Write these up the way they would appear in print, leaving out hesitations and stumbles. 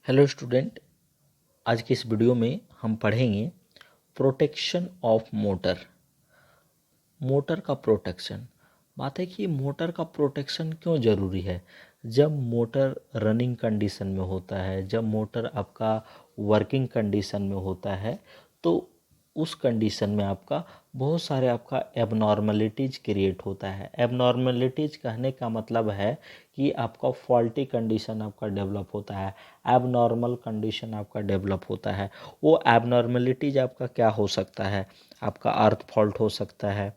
Hello student, आज की इस वीडियो में हम पढ़ेंगे प्रोटेक्शन ऑफ मोटर। मोटर का प्रोटेक्शन। बात है कि मोटर का प्रोटेक्शन क्यों ज़रूरी है। जब मोटर रनिंग कंडीशन में होता है, जब मोटर आपका वर्किंग कंडीशन में होता है, तो उस कंडीशन में आपका बहुत सारे आपका एबनॉर्मलिटीज़ क्रिएट होता है। एबनॉर्मलिटीज़ कहने का मतलब है कि आपका फॉल्टी कंडीशन आपका डेवलप होता है, एबनॉर्मल कंडीशन आपका डेवलप होता है। वो एबनॉर्मलिटीज़ आपका क्या हो सकता है, आपका अर्थ फॉल्ट हो सकता है,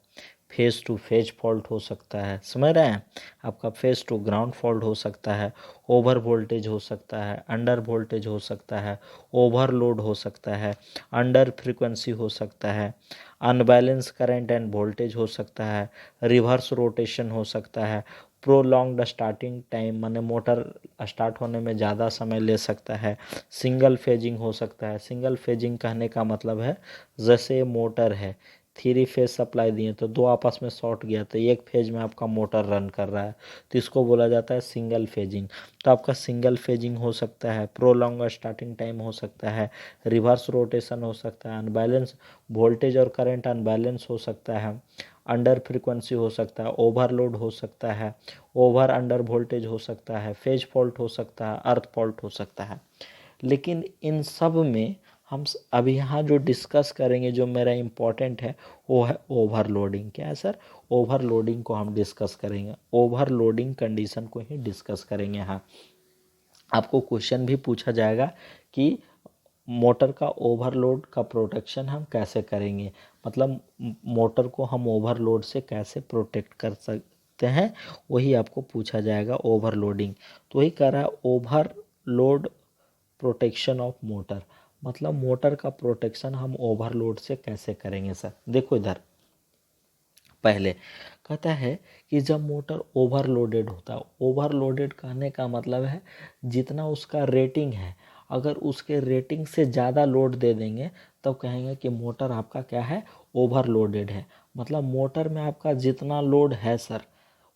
फेस टू फेज फॉल्ट हो सकता है, समझ रहे हैं, आपका फेस टू ग्राउंड फॉल्ट हो सकता है, ओवर वोल्टेज हो सकता है, अंडर वोल्टेज हो सकता है, ओवरलोड हो सकता है, अंडर फ्रीक्वेंसी हो सकता है, अनबैलेंस करंट एंड वोल्टेज हो सकता है, रिवर्स रोटेशन हो सकता है, प्रोलॉन्ग्ड स्टार्टिंग टाइम माने मोटर स्टार्ट होने में ज़्यादा समय ले सकता है, सिंगल फेजिंग हो सकता है। सिंगल फेजिंग कहने का मतलब है जैसे ये मोटर है, थ्री फेज सप्लाई दिए तो दो आपस में शॉर्ट गया तो एक फेज में आपका मोटर रन कर रहा है, तो इसको बोला जाता है सिंगल फेजिंग। तो आपका सिंगल फेजिंग हो सकता है, प्रोलॉन्ग स्टार्टिंग टाइम हो सकता है, रिवर्स रोटेशन हो सकता है, अनबैलेंस वोल्टेज और करंट अनबैलेंस हो सकता है, अंडर फ्रीक्वेंसी हो सकता है, ओवरलोड हो सकता है, ओवर अंडर वोल्टेज हो सकता है, फेज फॉल्ट हो सकता है, अर्थ फॉल्ट हो सकता है। लेकिन इन सब में हम अभी यहाँ जो डिस्कस करेंगे, जो मेरा इम्पोर्टेंट है, वो है ओवरलोडिंग। क्या है सर? ओवरलोडिंग को हम डिस्कस करेंगे, ओवरलोडिंग कंडीशन को ही डिस्कस करेंगे। हाँ, आपको क्वेश्चन भी पूछा जाएगा कि मोटर का ओवरलोड का प्रोटेक्शन हम कैसे करेंगे, मतलब मोटर को हम ओवरलोड से कैसे प्रोटेक्ट कर सकते हैं, वही आपको पूछा जाएगा, ओवरलोडिंग। तो वही कह रहा है ओवरलोड प्रोटेक्शन ऑफ मोटर, मतलब मोटर का प्रोटेक्शन हम ओवरलोड से कैसे करेंगे सर। देखो इधर पहले कहता है कि जब मोटर ओवरलोडेड होता है, ओवरलोडेड कहने का मतलब है जितना उसका रेटिंग है, अगर उसके रेटिंग से ज़्यादा लोड दे देंगे तब कहेंगे कि मोटर आपका क्या है, ओवरलोडेड है। मतलब मोटर में आपका जितना लोड है सर,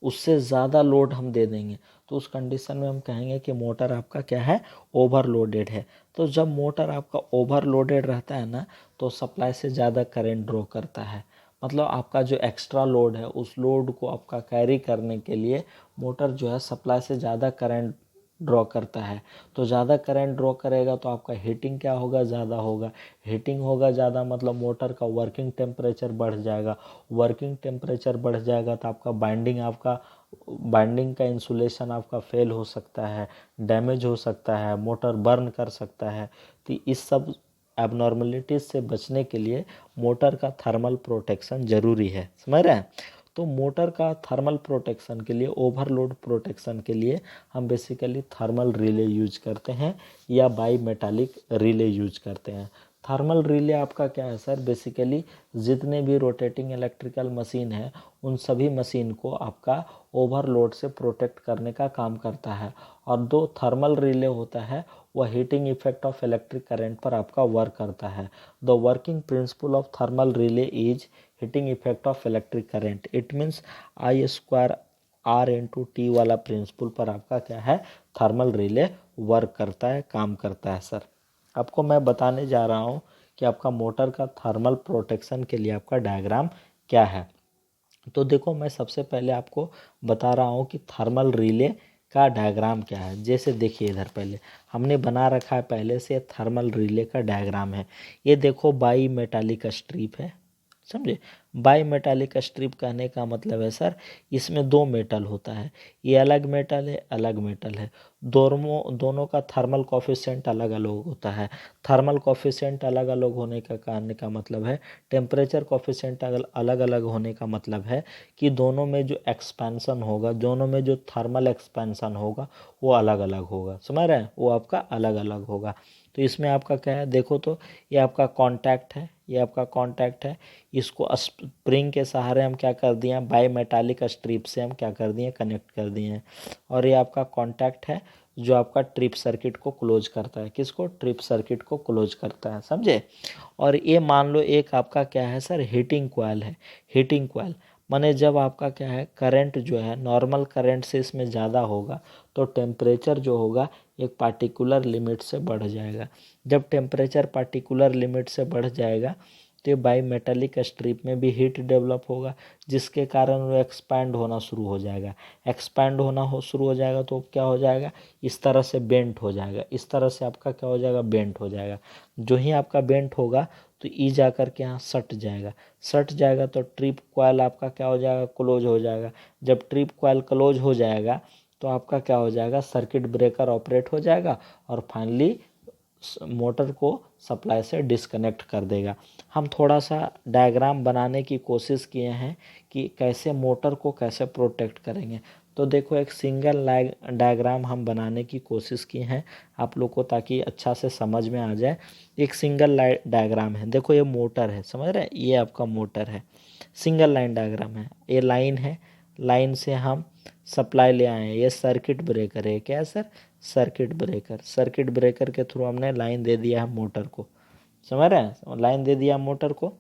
उससे ज़्यादा लोड हम दे देंगे तो उस कंडीशन में हम कहेंगे कि मोटर आपका क्या है, ओवरलोडेड है। तो जब मोटर आपका ओवरलोडेड रहता है ना, तो सप्लाई से ज़्यादा करंट ड्रॉ करता है। मतलब आपका जो एक्स्ट्रा लोड है, उस लोड को आपका कैरी करने के लिए मोटर जो है सप्लाई से ज़्यादा करंट ड्रॉ करता है। तो ज़्यादा करंट ड्रॉ करेगा तो आपका हीटिंग क्या होगा, ज़्यादा होगा। हीटिंग होगा ज़्यादा मतलब मोटर का वर्किंग टेम्परेचर बढ़ जाएगा। वर्किंग टेम्परेचर बढ़ जाएगा तो आपका बाइंडिंग का इंसुलेशन आपका फेल हो सकता है, डैमेज हो सकता है, मोटर बर्न कर सकता है। तो इस सब एबनॉर्मलिटीज से बचने के लिए मोटर का थर्मल प्रोटेक्शन ज़रूरी है, समझ रहे हैं। तो मोटर का थर्मल प्रोटेक्शन के लिए, ओवरलोड प्रोटेक्शन के लिए हम बेसिकली थर्मल रिले यूज करते हैं या बाई मेटालिक रिले यूज करते हैं। थर्मल रिले आपका क्या है सर, बेसिकली जितने भी रोटेटिंग इलेक्ट्रिकल मशीन है उन सभी मशीन को आपका ओवरलोड से प्रोटेक्ट करने का काम करता है। और दो थर्मल रिले होता है, वह heating effect of electric current पर आपका वर्क करता है। The working principle of thermal relay is heating effect of electric current. It means I square R into T वाला प्रिंसिपल पर आपका क्या है, थर्मल रिले वर्क करता है, काम करता है सर। आपको मैं बताने जा रहा हूँ कि आपका मोटर का थर्मल प्रोटेक्शन के लिए आपका डायग्राम क्या है। तो देखो, मैं सबसे पहले आपको बता रहा हूँ कि थर्मल रिले का डायग्राम क्या है। जैसे देखिए इधर पहले हमने बना रखा है, पहले से थर्मल रिले का डायग्राम है। ये देखो बाई मेटालिक स्ट्रिप है, समझे। बाई मेटालिक स्ट्रिप कहने का मतलब है सर, इसमें दो मेटल होता है, ये अलग मेटल है, अलग मेटल है, दोनों का थर्मल कोफिशिएंट अलग अलग होता है। थर्मल कोफिशिएंट अलग अलग होने का कहने का मतलब है, टेम्परेचर कोफिशिएंट अलग अलग होने का मतलब है कि दोनों में जो एक्सपेंशन होगा, दोनों में जो थर्मल एक्सपेंशन होगा वो अलग अलग होगा, समझ रहे हैं, वो आपका अलग अलग होगा। तो इसमें आपका क्या है, देखो तो ये आपका कांटेक्ट है, ये आपका कांटेक्ट है, इसको स्प्रिंग के सहारे हम क्या कर दिए हैं, बाई मेटालिक स्ट्रिप से हम क्या कर दिए, कनेक्ट कर दिए हैं। और ये आपका कांटेक्ट है जो आपका ट्रिप सर्किट को क्लोज करता है, किसको, ट्रिप सर्किट को क्लोज करता है, समझे। और ये मान लो एक आपका क्या है सर, हीटिंग कॉइल है। हीटिंग कॉइल माने जब आपका क्या है, करंट जो है नॉर्मल करंट से इसमें ज़्यादा होगा तो टेम्परेचर जो होगा एक पार्टिकुलर लिमिट से बढ़ जाएगा। जब टेम्परेचर पार्टिकुलर लिमिट से बढ़ जाएगा तो ये बाई मेटालिक स्ट्रिप में भी हीट डेवलप होगा, जिसके कारण वो एक्सपैंड होना शुरू हो जाएगा। एक्सपैंड होना शुरू हो जाएगा तो क्या हो जाएगा, इस तरह से बेंट हो जाएगा। इस तरह से आपका क्या हो जाएगा, बेंट हो जाएगा। जो ही आपका बेंट होगा तो ई जा कर के यहाँ सट जाएगा। सट जाएगा तो ट्रिप कॉइल आपका क्या हो जाएगा, क्लोज हो जाएगा। जब ट्रिप कॉइल क्लोज हो जाएगा तो आपका क्या हो जाएगा, सर्किट ब्रेकर ऑपरेट हो जाएगा और फाइनली मोटर को सप्लाई से डिस्कनेक्ट कर देगा। हम थोड़ा सा डायग्राम बनाने की कोशिश किए हैं कि कैसे मोटर को कैसे प्रोटेक्ट करेंगे। तो देखो एक सिंगल डायग्राम हम बनाने की कोशिश की हैं आप लोग को, ताकि अच्छा से समझ में आ जाए। एक सिंगल डायग्राम है, देखो ये मोटर है, समझ रहे हैं, ये आपका मोटर है। सिंगल लाइन डायग्राम है, ये लाइन है, लाइन से हम सप्लाई ले आए हैं। ये सर्किट ब्रेकर है, क्या है sir, circuit breaker. Circuit breaker के थ्रू हमने लाइन दे दिया है मोटर को, समझ रहे हैं, लाइन दे दिया मोटर को।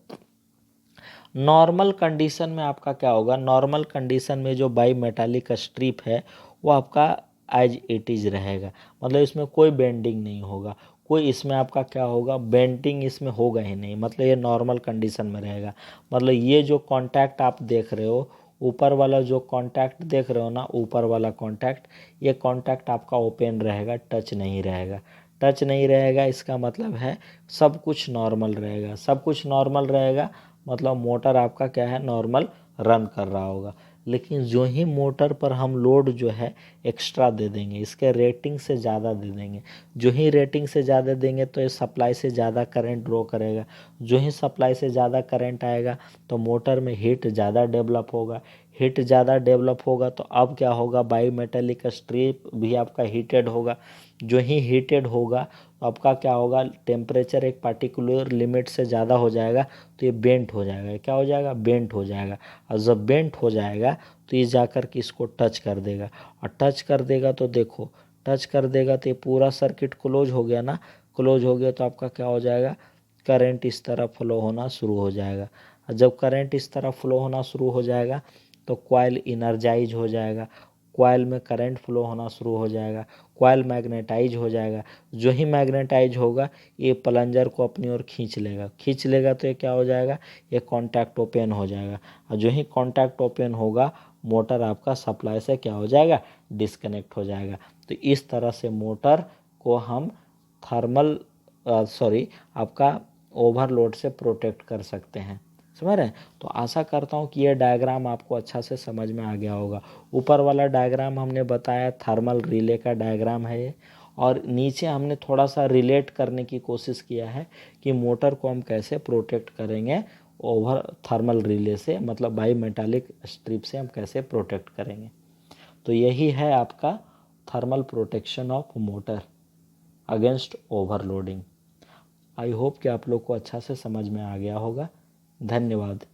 नॉर्मल कंडीशन में आपका क्या होगा, नॉर्मल कंडीशन में जो बाई मेटालिक स्ट्रिप है वो आपका एज इट इज रहेगा, मतलब इसमें कोई बेंडिंग नहीं होगा, कोई इसमें आपका क्या होगा, बेंडिंग इसमें होगा ही नहीं, मतलब ये नॉर्मल कंडीशन में रहेगा। मतलब ये जो कांटेक्ट आप देख रहे हो, ऊपर वाला जो कांटेक्ट देख रहे हो ना, ऊपर वाला कांटेक्ट, ये कांटेक्ट आपका ओपन रहेगा, टच नहीं रहेगा। टच नहीं रहेगा इसका मतलब है सब कुछ नॉर्मल रहेगा। सब कुछ नॉर्मल रहेगा मतलब मोटर आपका क्या है, नॉर्मल रन कर रहा होगा। लेकिन जो ही मोटर पर हम लोड जो है एक्स्ट्रा दे देंगे, इसके रेटिंग से ज़्यादा दे देंगे, जो ही रेटिंग से ज़्यादा देंगे तो ये सप्लाई से ज़्यादा करंट ड्रॉ करेगा। जो ही सप्लाई से ज़्यादा करंट आएगा तो मोटर में हीट ज़्यादा डेवलप होगा। हीट ज़्यादा डेवलप होगा तो अब क्या होगा, बाई मेटालिक स्ट्रिप भी आपका हीटेड होगा। जो ही हीटेड होगा तो आपका क्या होगा, टेम्परेचर एक पार्टिकुलर लिमिट से ज़्यादा हो जाएगा तो ये बेंट हो जाएगा। क्या हो जाएगा, बेंट हो जाएगा। और जब बेंट हो जाएगा तो ये जाकर के इसको टच कर देगा, और टच कर देगा तो देखो, टच कर देगा तो ये पूरा सर्किट क्लोज हो गया ना। क्लोज हो गया तो आपका क्या हो जाएगा, करंट इस तरह फ्लो होना शुरू हो जाएगा। और जब करंट इस तरह फ्लो होना शुरू हो जाएगा तो कॉइल इनर्जाइज हो जाएगा, कॉइल में करंट फ्लो होना शुरू हो जाएगा, कॉइल मैग्नेटाइज हो जाएगा। जो ही मैग्नेटाइज होगा ये प्लंजर को अपनी ओर खींच लेगा। खींच लेगा तो ये क्या हो जाएगा, ये कॉन्टैक्ट ओपन हो जाएगा। और जो ही कॉन्टैक्ट ओपन होगा मोटर आपका सप्लाई से क्या हो जाएगा, डिस्कनेक्ट हो जाएगा। तो इस तरह से मोटर को हम थर्मल आपका ओवरलोड से प्रोटेक्ट कर सकते हैं, समझ रहे हैं। तो आशा करता हूँ कि ये डायग्राम आपको अच्छा से समझ में आ गया होगा। ऊपर वाला डायग्राम हमने बताया थर्मल रिले का डायग्राम है ये, और नीचे हमने थोड़ा सा रिलेट करने की कोशिश किया है कि मोटर को हम कैसे प्रोटेक्ट करेंगे ओवर थर्मल रिले से, मतलब बाई मेटालिक स्ट्रिप से हम कैसे प्रोटेक्ट करेंगे। तो यही है आपका thermal protection of motor against overloading. I hope कि आप लोग को अच्छा से समझ में आ गया होगा। धन्यवाद।